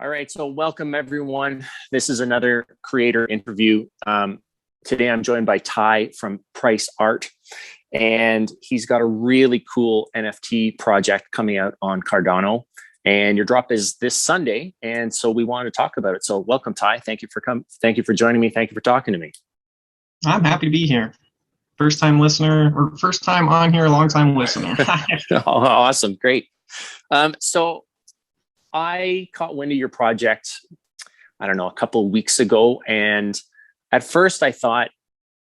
All right, so welcome everyone. This is another creator interview. Today I'm joined by Ty from Price Art, and he's got a really cool NFT project coming out on Cardano. And your drop is this Sunday, and so we wanted to talk about it. So welcome, Ty. Thank you for Thank you for joining me. Thank you for talking to me. I'm happy to be here. First time listener, or first time on here, long time listener. Awesome, great. So I caught wind of your project, I don't know, a couple of weeks ago. And at first I thought,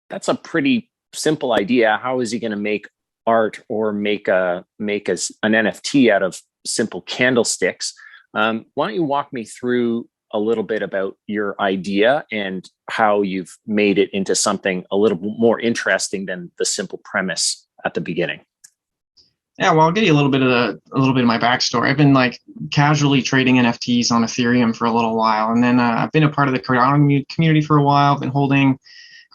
that's a pretty simple idea. How is he going to make art or make an NFT out of simple candlesticks? Why don't you walk me through a little bit about your idea and how you've made it into something a little more interesting than the simple premise at the beginning? Yeah, well, I'll give you a little bit of my backstory. I've been like casually trading NFTs on Ethereum for a little while, and then I've been a part of the Cardano community for a while. I've been holding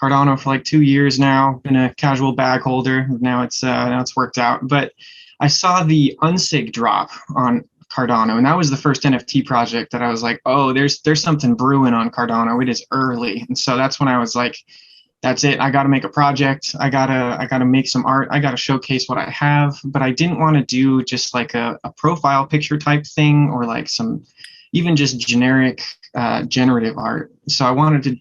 Cardano for like 2 years now. Been a casual bag holder. Now it's worked out. But I saw the Unsig drop on Cardano, and that was the first NFT project that I was like, oh, there's something brewing on Cardano. It is early, and so that's when I was like, that's it. I got to make a project. I gotta make some art. I got to showcase what I have. But I didn't want to do just like a profile picture type thing or like some even just generic generative art. So I wanted to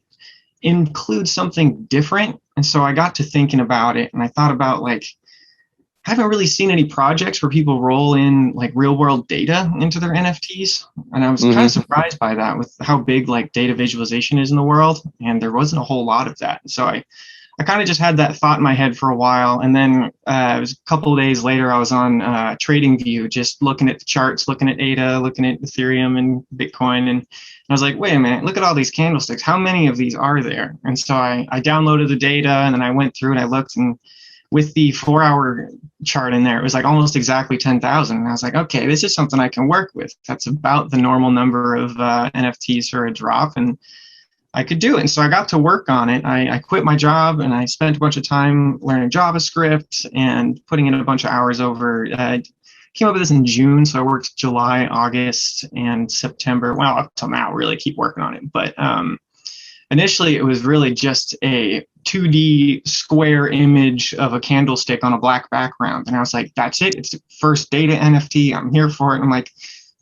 include something different. And so I got to thinking about it, and I thought about like, I haven't really seen any projects where people roll in like real world data into their NFTs. And I was kind of surprised by that with how big like data visualization is in the world. And there wasn't a whole lot of that. So I kind of just had that thought in my head for a while. And then it was a couple of days later, I was on TradingView, just looking at the charts, looking at ADA, looking at Ethereum and Bitcoin. And I was like, wait a minute, look at all these candlesticks. How many of these are there? And so I downloaded the data, and then I went through and I looked, and with the 4-hour chart in there, it was like almost exactly 10,000. And I was like, okay, this is something I can work with. That's about the normal number of NFTs for a drop, and I could do it. And so I got to work on it. I quit my job, and I spent a bunch of time learning JavaScript and putting in a bunch of hours over. I came up with this in June, so I worked July, August, and September. Well, up till now, really keep working on it. But initially, it was really just a 2D square image of a candlestick on a black background. And I was like, that's it. It's the first data NFT. I'm here for it. And I'm like,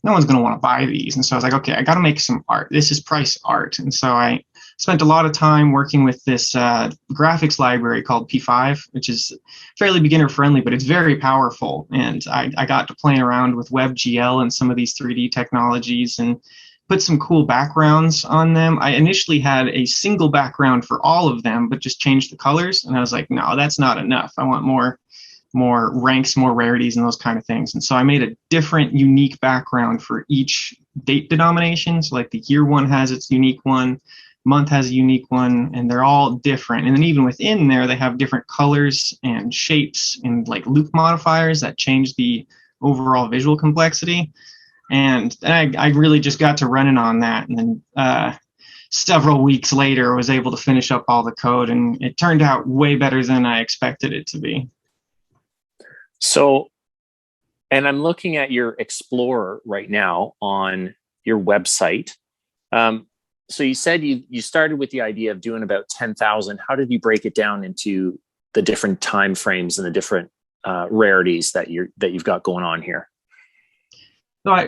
no one's going to want to buy these. And so I was like, okay, I got to make some art. This is Price Art. And so I spent a lot of time working with this graphics library called P5, which is fairly beginner friendly, but it's very powerful. And I got to playing around with WebGL and some of these 3D technologies and put some cool backgrounds on them. I initially had a single background for all of them, but just changed the colors. And I was like, no, that's not enough. I want more ranks, more rarities, and those kind of things. And so I made a different, unique background for each date denomination. So like the year one has its unique one, month has a unique one, and they're all different. And then even within there, they have different colors and shapes and like loop modifiers that change the overall visual complexity. And I really just got to running on that. And then several weeks later, I was able to finish up all the code, and it turned out way better than I expected it to be. So, and I'm looking at your Explorer right now on your website. So you said you started with the idea of doing about 10,000. How did you break it down into the different time frames and the different rarities that you've got going on here?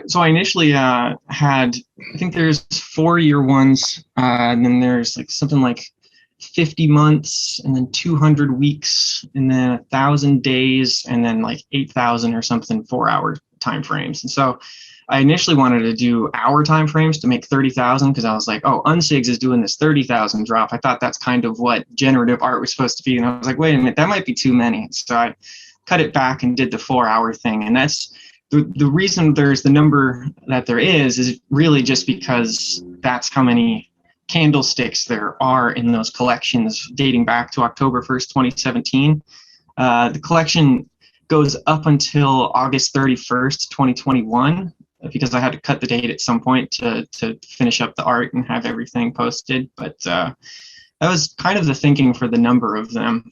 So I initially had, I think there's 4-year ones, and then there's like something like 50 months, and then 200 weeks, and then 1,000 days, and then like 8,000 or something 4-hour time frames. And so I initially wanted to do hour time frames to make 30,000, because I was like, oh, Unsigs is doing this 30,000 drop. I thought that's kind of what generative art was supposed to be. And I was like, wait a minute, that might be too many. So I cut it back and did the 4-hour thing. And that's the reason there's the number that there is really just because that's how many candlesticks there are in those collections dating back to October 1st, 2017. The collection goes up until August 31st, 2021, because I had to cut the date at some point to finish up the art and have everything posted. But that was kind of the thinking for the number of them.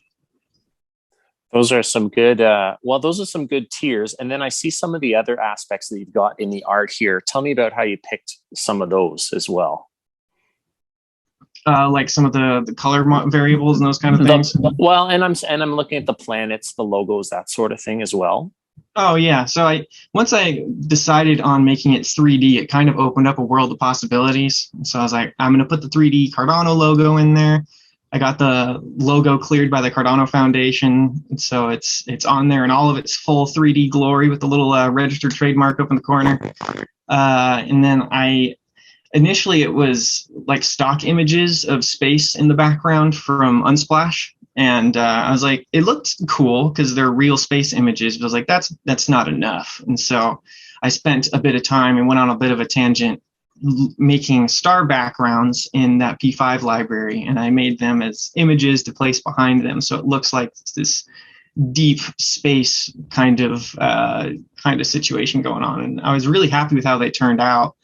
Those are some good, those are some good tiers. And then I see some of the other aspects that you've got in the art here. Tell me about how you picked some of those as well. Like some of the color variables and those kind of things. And I'm looking at the planets, the logos, that sort of thing as well. Oh yeah. So once I decided on making it 3D, it kind of opened up a world of possibilities. So I was like, I'm going to put the 3D Cardano logo in there. I got the logo cleared by the Cardano Foundation, so it's on there in all of its full 3D glory with the little registered trademark up in the corner. And then initially it was like stock images of space in the background from Unsplash. And I was like, it looked cool because they're real space images, but I was like, that's not enough. And so I spent a bit of time and went on a bit of a tangent making star backgrounds in that P5 library, and I made them as images to place behind them, so it looks like this deep space kind of situation going on. And I was really happy with how they turned out,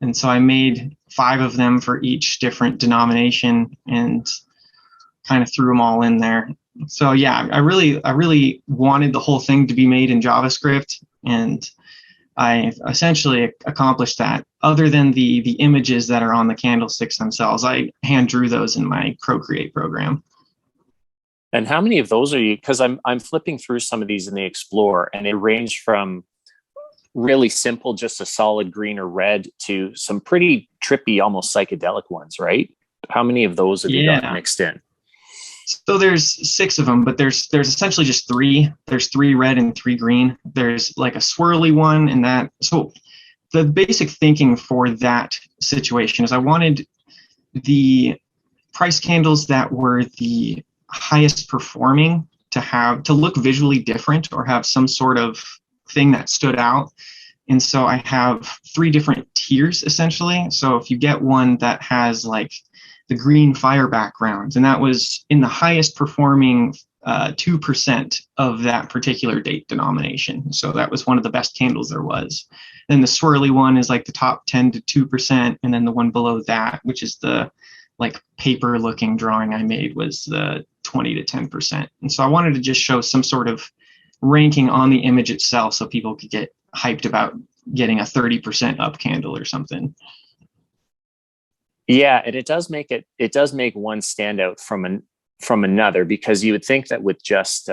and so I made 5 of them for each different denomination and kind of threw them all in there. So yeah, I really wanted the whole thing to be made in JavaScript, and I essentially accomplished that. Other than the images that are on the candlesticks themselves, I hand drew those in my Procreate program. And how many of those are you? Because I'm flipping through some of these in the Explorer, and they range from really simple, just a solid green or red, to some pretty trippy, almost psychedelic ones, right? How many of those have you got mixed in? So there's 6 of them, but there's essentially just 3. There's 3 red and 3 green. There's like a swirly one and that. So the basic thinking for that situation is I wanted the price candles that were the highest performing to look visually different or have some sort of thing that stood out. And so I have 3 different tiers essentially. So if you get one that has like the green fire background, and that was in the highest performing 2% of that particular date denomination. So that was one of the best candles there was. Then the swirly one is like the top 10 to 2%, and then the one below that, which is the like paper looking drawing I made, was the 20 to 10%. And so I wanted to just show some sort of ranking on the image itself so people could get hyped about getting a 30% up candle or something. Yeah, and it does make one stand out from another, because you would think that with just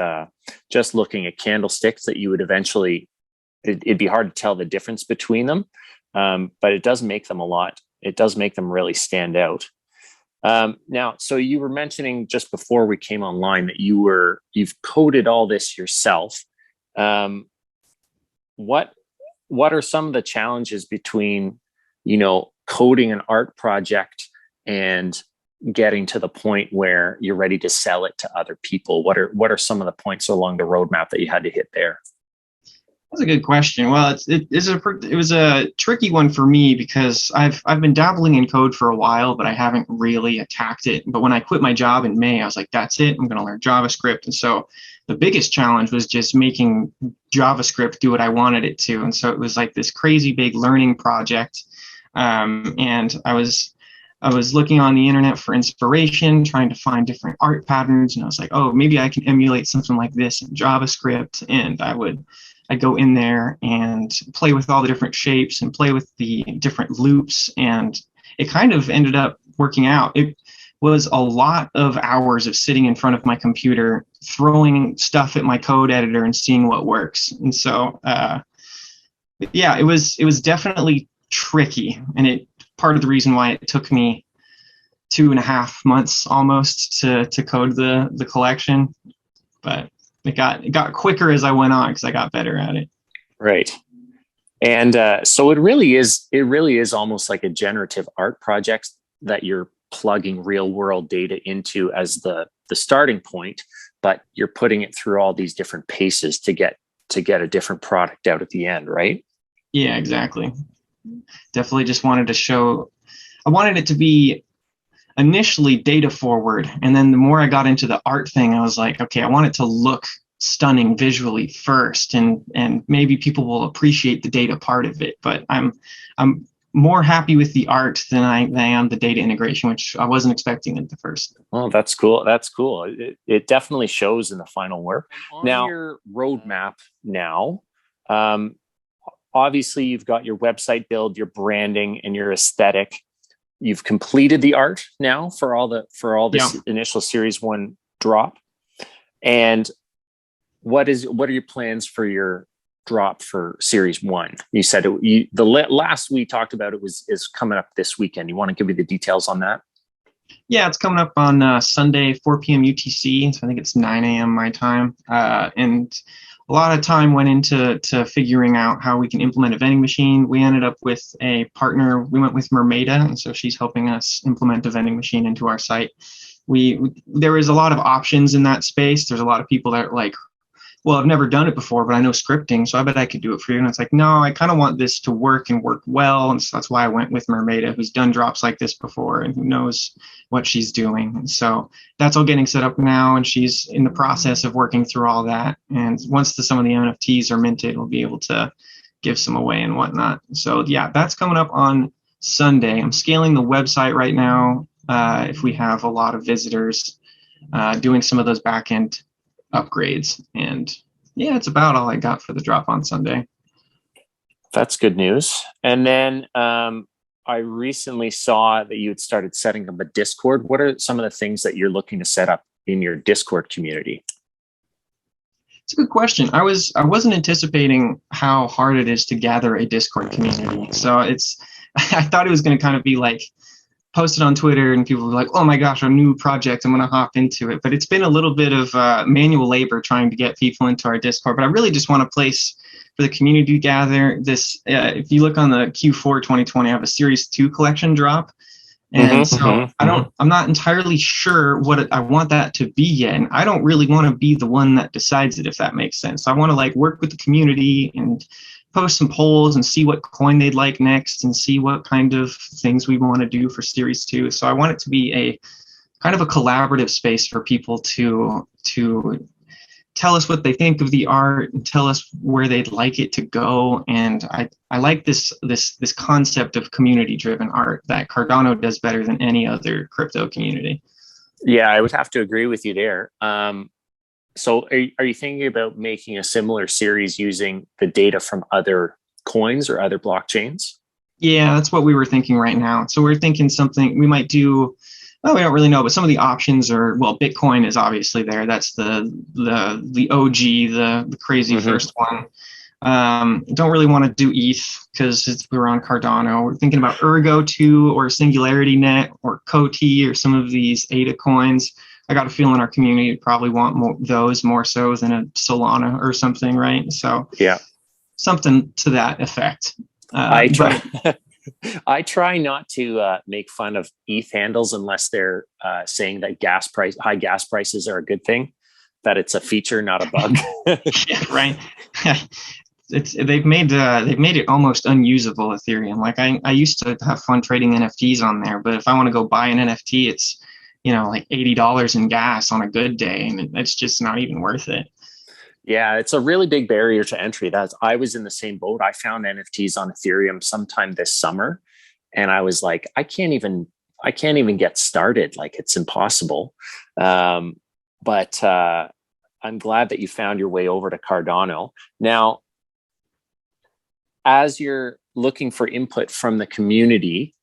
looking at candlesticks that you would eventually, it'd be hard to tell the difference between them, but it does make them really stand out. Now, so you were mentioning just before we came online that you've coded all this yourself. What are some of the challenges between, coding an art project and getting to the point where you're ready to sell it to other people? What are some of the points along the roadmap that you had to hit there? That's a good question. Well, it was a tricky one for me because I've been dabbling in code for a while, but I haven't really attacked it. But when I quit my job in May, I was like, that's it. I'm going to learn JavaScript. And so the biggest challenge was just making JavaScript do what I wanted it to. And so it was like this crazy big learning project. And I was looking on the internet for inspiration, trying to find different art patterns. And I was like, oh, maybe I can emulate something like this in JavaScript. And I'd go in there and play with all the different shapes and play with the different loops. And it kind of ended up working out. It was a lot of hours of sitting in front of my computer, throwing stuff at my code editor and seeing what works. And so, yeah, it was definitely tricky. And part of the reason why it took me 2.5 months almost to code the collection, but it got quicker as I went on because I got better at it. Right. And so it really is almost like a generative art project that you're plugging real world data into as the starting point, but you're putting it through all these different paces to get a different product out at the end, right? Yeah, exactly. Definitely just wanted to show, I wanted it to be initially data forward, and then the more I got into the art thing, I was like, okay, I want it to look stunning visually first, and maybe people will appreciate the data part of it. But I'm more happy with the art than I am the data integration, which I wasn't expecting at the first. Oh, that's cool. That's cool. It definitely shows in the final work. On now, your roadmap now, obviously you've got your website build, your branding, and your aesthetic. You've completed the art now for all this initial series 1 drop. And what are your plans for your drop for series 1? You said the last we talked about it is coming up this weekend. You want to give me the details on that? Yeah, it's coming up on Sunday, 4 p.m. UTC. So I think it's 9 a.m. my time. And a lot of time went into figuring out how we can implement a vending machine. We ended up with a partner. We went with Mermaida, and so she's helping us implement a vending machine into our site. There is a lot of options in that space. There's a lot of people that are like, well, I've never done it before, but I know scripting, so I bet I could do it for you. And it's like, no, I kind of want this to work and work well. And so that's why I went with Mermaida, who's done drops like this before and who knows what she's doing. And so that's all getting set up now, and she's in the process of working through all that. And once some of the NFTs are minted, we'll be able to give some away and whatnot. So yeah, that's coming up on Sunday. I'm scaling the website right now. If we have a lot of visitors, doing some of those backend upgrades, and yeah, it's about all I got for the drop on Sunday. That's good news. And then I recently saw that you had started setting up a Discord. What are some of the things that you're looking to set up in your Discord community? It's a good question. I wasn't anticipating how hard it is to gather a Discord community. So I thought it was going to kind of be like posted on Twitter and people were like, oh my gosh, a new project, I'm going to hop into it. But it's been a little bit of manual labor trying to get people into our Discord. But I really just want a place for the community to gather. This, if you look on the Q4 2020, I have a Series 2 collection drop. And I'm not entirely sure what I want that to be yet. And I don't really want to be the one that decides it, if that makes sense. I want to like work with the community and post some polls and see what coin they'd like next and see what kind of things we want to do for Series 2. So I want it to be a kind of a collaborative space for people to tell us what they think of the art and tell us where they'd like it to go. And I like this concept of community-driven art that Cardano does better than any other crypto community. Yeah, I would have to agree with you there. So are you thinking about making a similar series using the data from other coins or other blockchains? Yeah, that's what we were thinking right now. So we're thinking something we might do. Well, we don't really know, but some of the options are, well, Bitcoin is obviously there. That's the OG, the crazy first one. Don't really want to do ETH because we're on Cardano. We're thinking about Ergo 2 or Singularity Net or COTI or some of these ADA coins. I got a feeling our community would probably want those more so than a Solana or something, right? So yeah, something to that effect. I try not to make fun of ETH handles unless they're saying that high gas prices are a good thing, that it's a feature, not a bug. Yeah, right. They've made it almost unusable, Ethereum. Like I used to have fun trading NFTs on there, but if I want to go buy an NFT, it's like $80 in gas on a good day, and it's just not even worth it. Yeah, it's a really big barrier to entry. I was in the same boat. I found NFTs on Ethereum sometime this summer, and I was like, I can't even get started. Like, it's impossible. But I'm glad that you found your way over to Cardano. Now, as you're looking for input from the community,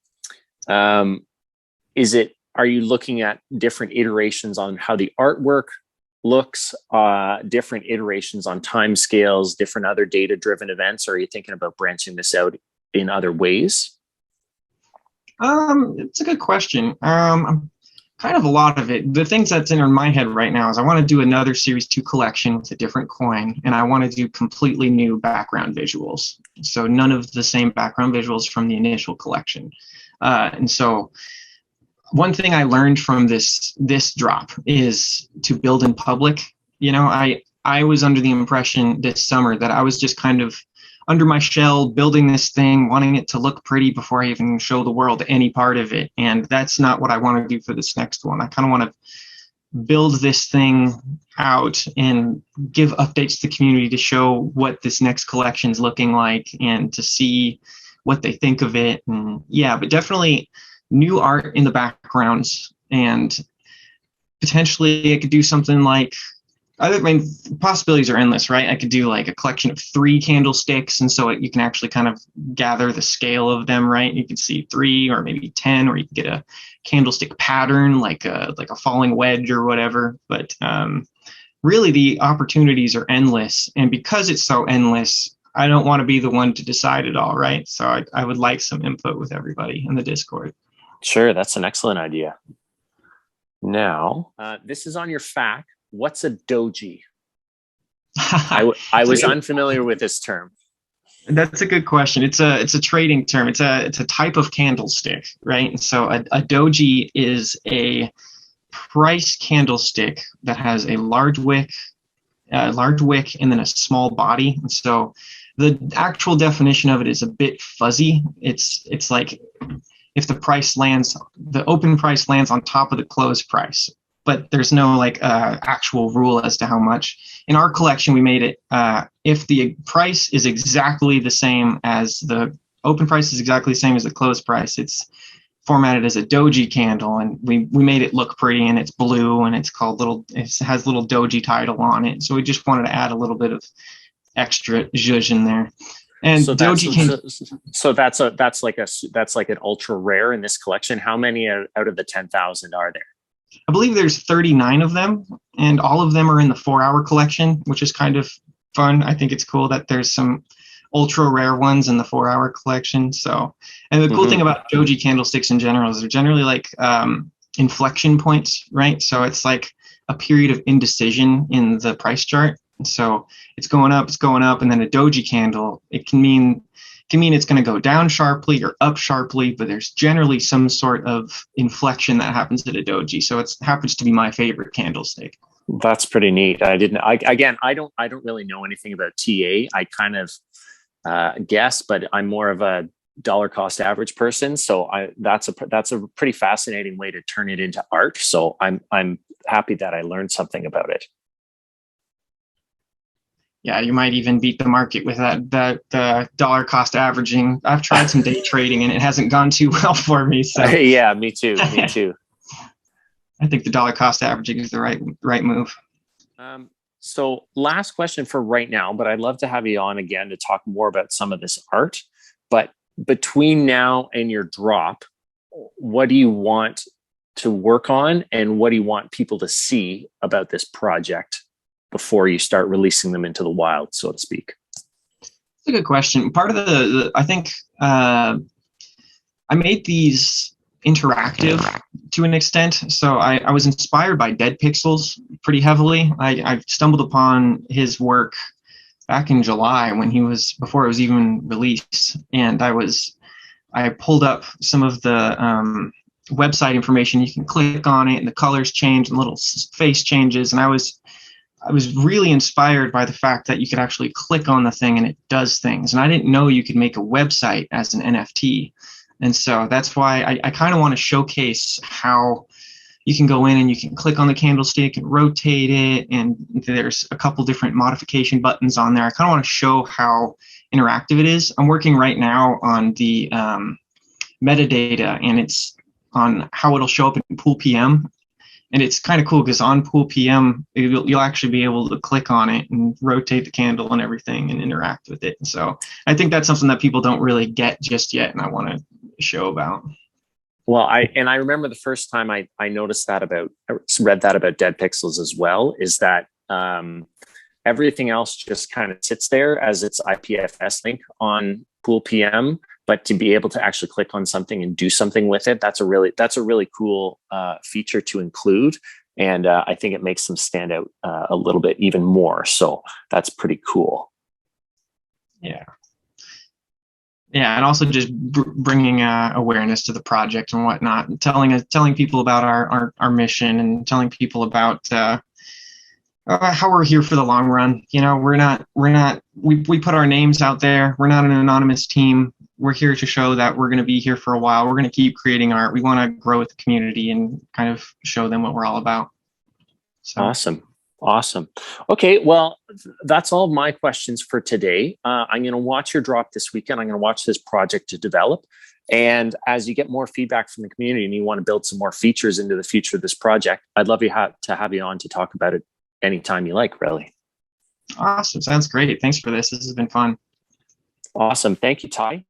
are you looking at different iterations on how the artwork looks, different iterations on timescales, different other data-driven events? Or are you thinking about branching this out in other ways? It's a good question. I'm kind of a lot of it. The things that's in my head right now is I want to do another Series 2 collection with a different coin, and I want to do completely new background visuals. So none of the same background visuals from the initial collection. And so one thing I learned from this drop is to build in public. I was under the impression this summer that I was just kind of under my shell building this thing, wanting it to look pretty before I even show the world any part of it. And that's not what I want to do for this next one. I kind of want to build this thing out and give updates to the community to show what this next collection is looking like, and to see what they think of it. And yeah, but definitely new art in the backgrounds, and potentially I could do something like, I mean, possibilities are endless, right? I could do like a collection of 3 candlesticks, and so you can actually kind of gather the scale of them, right? You can see 3 or maybe 10, or you can get a candlestick pattern like a falling wedge or whatever. But really, the opportunities are endless, and because it's so endless, I don't want to be the one to decide it all, right? So I would like some input with everybody in the Discord. Sure, that's an excellent idea. Now, this is on your FAQ. What's a Doji? I was unfamiliar with this term. That's a good question. It's a trading term. It's a type of candlestick, right? And so a Doji is a price candlestick that has a large wick, and then a small body. And so the actual definition of it is a bit fuzzy. It's like if the open price lands on top of the closed price, but there's no like actual rule as to how much. In our collection, we made it if the price is exactly the same as the open price is exactly the same as the closed price, it's formatted as a Doji candle, and we made it look pretty, and it's blue, and it has little Doji title on it. So we just wanted to add a little bit of extra zhuzh in there. And so that's like an ultra rare in this collection. How many out of the 10,000 are there? I believe there's 39 of them, and all of them are in the 4-hour collection, which is kind of fun. I think it's cool that there's some ultra rare ones in the 4-hour collection. So, and the cool thing about Doji candlesticks in general is they're generally like inflection points, right? So it's like a period of indecision in the price chart. And so it's going up, and then a Doji candle, it can mean it's going to go down sharply or up sharply, but there's generally some sort of inflection that happens at a Doji. So it happens to be my favorite candlestick. That's pretty neat. I don't really know anything about TA. I kind of guess, but I'm more of a dollar cost average person. So that's a pretty fascinating way to turn it into art. So I'm happy that I learned something about it. Yeah, you might even beat the market with that dollar cost averaging. I've tried some day trading and it hasn't gone too well for me. So yeah, me too. I think the dollar cost averaging is the right move. So last question for right now, but I'd love to have you on again to talk more about some of this art. But between now and your drop, what do you want to work on, and what do you want people to see about this project before you start releasing them into the wild, so to speak? That's a good question. Part of I think I made these interactive to an extent. So I was inspired by Dead Pixels pretty heavily. I stumbled upon his work back in July before it was even released. And I pulled up some of the website information. You can click on it and the colors change and little face changes. And I was really inspired by the fact that you could actually click on the thing and it does things. And I didn't know you could make a website as an NFT. And so that's why I kind of want to showcase how you can go in and you can click on the candlestick and rotate it. And there's a couple different modification buttons on there. I kind of want to show how interactive it is. I'm working right now on the metadata, and it's on how it'll show up in Pool PM. And it's kind of cool because on Pool PM, you'll actually be able to click on it and rotate the candle and everything and interact with it. So I think that's something that people don't really get just yet, and I want to show about. Well, I remember the first time I read that about Dead Pixels as well, is that everything else just kind of sits there as its IPFS link on Pool PM. But to be able to actually click on something and do something with it, that's a really cool feature to include. And I think it makes them stand out a little bit even more. So that's pretty cool. Yeah. Yeah, and also just bringing awareness to the project and whatnot, and telling people about our mission, and telling people about how we're here for the long run. You know, we put our names out there. We're not an anonymous team. We're here to show that we're going to be here for a while. We're going to keep creating art. We want to grow with the community and kind of show them what we're all about. So. Awesome. Awesome. Okay, well, that's all of my questions for today. I'm going to watch your drop this weekend. I'm going to watch this project to develop. And as you get more feedback from the community and you want to build some more features into the future of this project, I'd love to have you on to talk about it anytime you like, really. Awesome. Sounds great. Thanks for this. This has been fun. Awesome. Thank you, Ty.